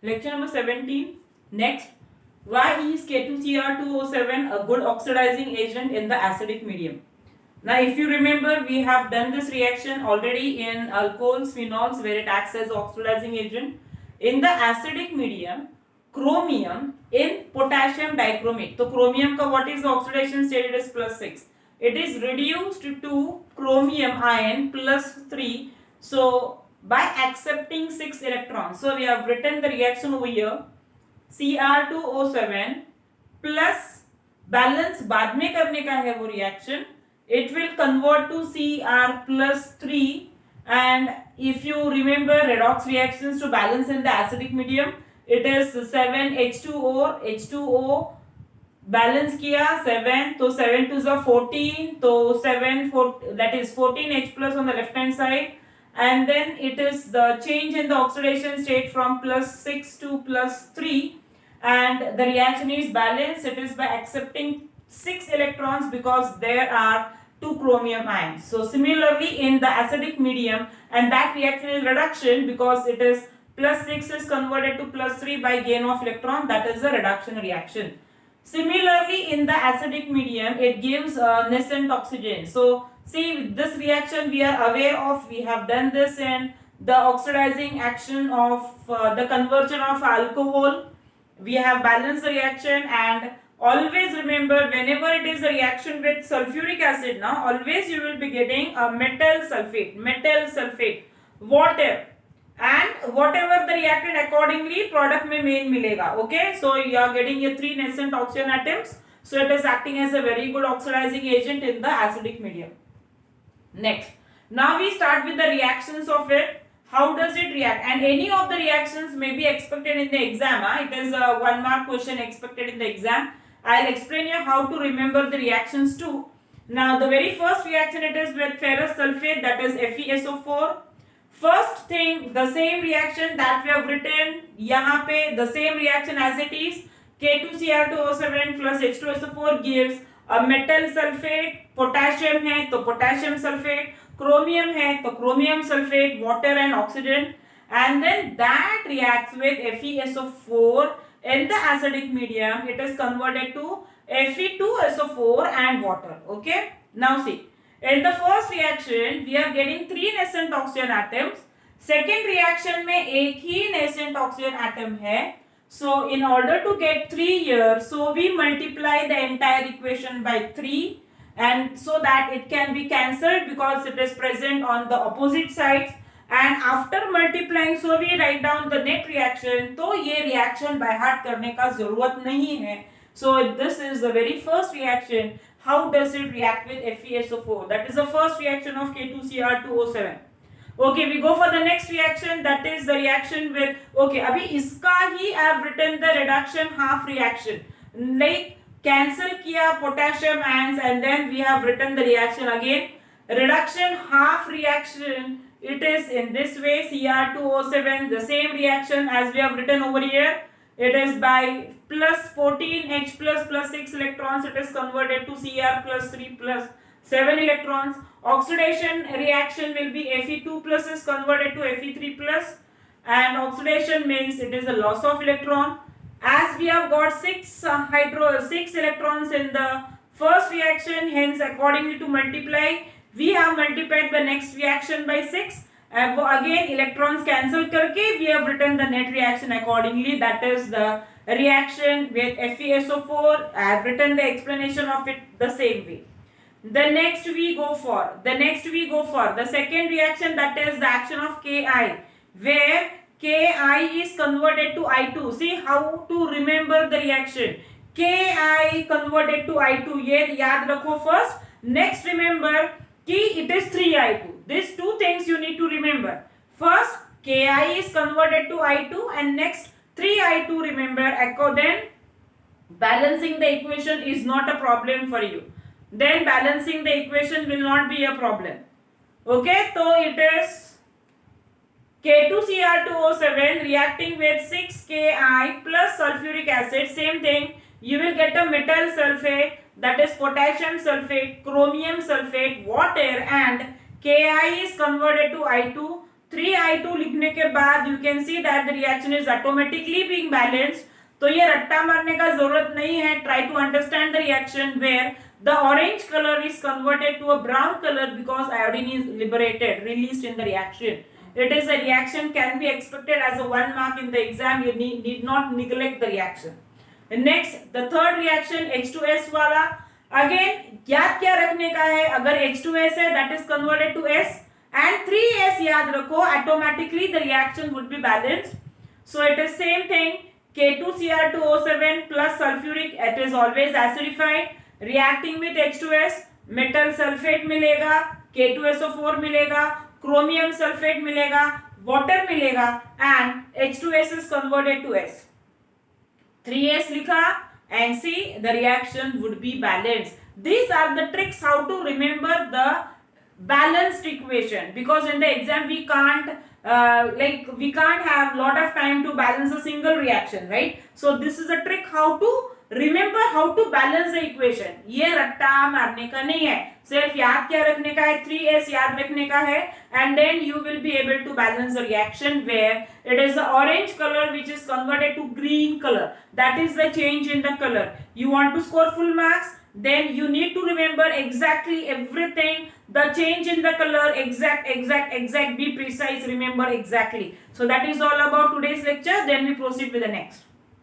Lecture number 17. Next, why is K2Cr2O7 a good oxidizing agent in the acidic medium? Now, if you remember, we have done this reaction already in alcohols, phenols, where it acts as oxidizing agent. In the acidic medium, chromium in potassium dichromate. So, chromium ka what is the oxidation state? It is +6. It is reduced to chromium ion +3. So, by accepting 6 electrons. So, we have written the reaction over here. Cr2O7 plus balance बाद में करने का है वो reaction. It will convert to Cr plus 3, and if you remember redox reactions to balance in the acidic medium, it is 7H2O H2O balance किया 7, तो 7 to the 14, तो 7 4, that is 14H plus on the left hand side, and then it is the change in the oxidation state from +6 to +3, and the reaction is balanced. It is by accepting 6 electrons because there are 2 chromium ions. So similarly in the acidic medium, and that reaction is reduction because it is +6 is converted to +3 by gain of electron. That is a reduction reaction. Similarly in the acidic medium, it gives nascent oxygen. So see, with this reaction we are aware of, we have done this in the oxidizing action of the conversion of alcohol. We have balanced the reaction, and always remember, whenever it is a reaction with sulfuric acid, now always you will be getting a metal sulfate, water, and whatever the reactant accordingly product में main मिलेगा. Okay, so you are getting a 3 nascent oxygen atoms, so it is acting as a very good oxidizing agent in the acidic medium. Next, now we start with the reactions of it. How does it react? And any of the reactions may be expected in the exam. It is a 1 mark question expected in the exam. I'll explain you how to remember the reactions too. Now the very first reaction, it is with ferrous sulfate, that is FeSO4. First thing, the same reaction that we have written यहाँ पे, the same reaction as it is, K2Cr2O7 plus H2SO4 gives a metal sulfate. Potassium है तो potassium sulphate, chromium है तो chromium sulfate, water and oxygen, and then that reacts with FeSO4 in the acidic medium. It is converted to Fe2SO4 and water. Okay, now see, in the first reaction we are getting 3 nascent oxygen atoms. Second reaction में एक ही nascent oxygen atom है. So in order to get 3 here, so we multiply the entire equation by 3, and so that it can be cancelled because it is present on the opposite sides, and after multiplying, so we write down the net reaction. तो ये reaction by heart करने का जरूरत नहीं है. So this is the very first reaction. How does it react with FeSO4? That is the first reaction of K2Cr2O7. Okay, we go for the next reaction, that is the reaction with, okay, अभी इसका ही I have written the reduction half reaction, like cancel किया potassium ions, and then we have written the reaction again, reduction half reaction. It is in this way, Cr2O7, the same reaction as we have written over here. It is by plus 14H plus 6 electrons, it is converted to Cr plus 3 plus 7 electrons. Oxidation reaction will be Fe2 plus is converted to Fe3 plus, and oxidation means it is a loss of electron. As we have got 6 electrons in the first reaction, hence accordingly to multiply, we have multiplied the next reaction by 6. Again electrons cancel करके we have written the net reaction accordingly. That is the reaction with FeSO4. I have written the explanation of it the same way. The next we go for the second reaction, that is the action of Ki, where Ki is converted to I2. See how to remember the reaction. Ki converted to I2. ये याद रखो first. Next remember कि it is 3I2. These two things you need to remember. First, Ki is converted to I2, and next 3I2 remember. Then balancing the equation is not a problem for you. Then balancing the equation will not be a problem. Okay, so it is K2Cr2O7 reacting with 6Ki plus sulfuric acid. Same thing, you will get a metal sulfate, that is potassium sulfate, chromium sulfate, water, and Ki is converted to I2. 3I2 लिखने के बाद you can see that the reaction is automatically being balanced. तो ये रट्टा मारने का जरूरत नहीं है. Try to understand the reaction where the orange color is converted to a brown color because iodine is liberated, released in the reaction. It is a reaction can be expected as a 1 mark in the exam. You need not neglect the reaction. Next, the third reaction H2S वाला. Again याद क्या रखने का है, अगर H2S है that is converted to S and 3S याद रखो, automatically the reaction would be balanced. So it is same thing, K2Cr2O7 plus sulfuric, it is always acidified, reacting with H2S, metal sulfate मिलेगा, K2SO4 मिलेगा, chromium sulfate मिलेगा, water मिलेगा and H2S is converted to S. 3S लिखा and see the reaction would be balanced. These are the tricks how to remember the balanced equation, because in the exam we can't we can't have lot of time to balance a single reaction, right? So this is a trick how to remember how to balance the equation. ये रट्टा मारने का नहीं है, सिर्फ याद क्या रखने का है, 3S याद रखने का है and then you will be able to balance the reaction where it is the orange color which is converted to green color. That is the change in the color. You want to score full marks, then you need to remember exactly everything, the change in the color, exact, be precise, remember exactly. So that is all about today's lecture. Then we proceed with the next.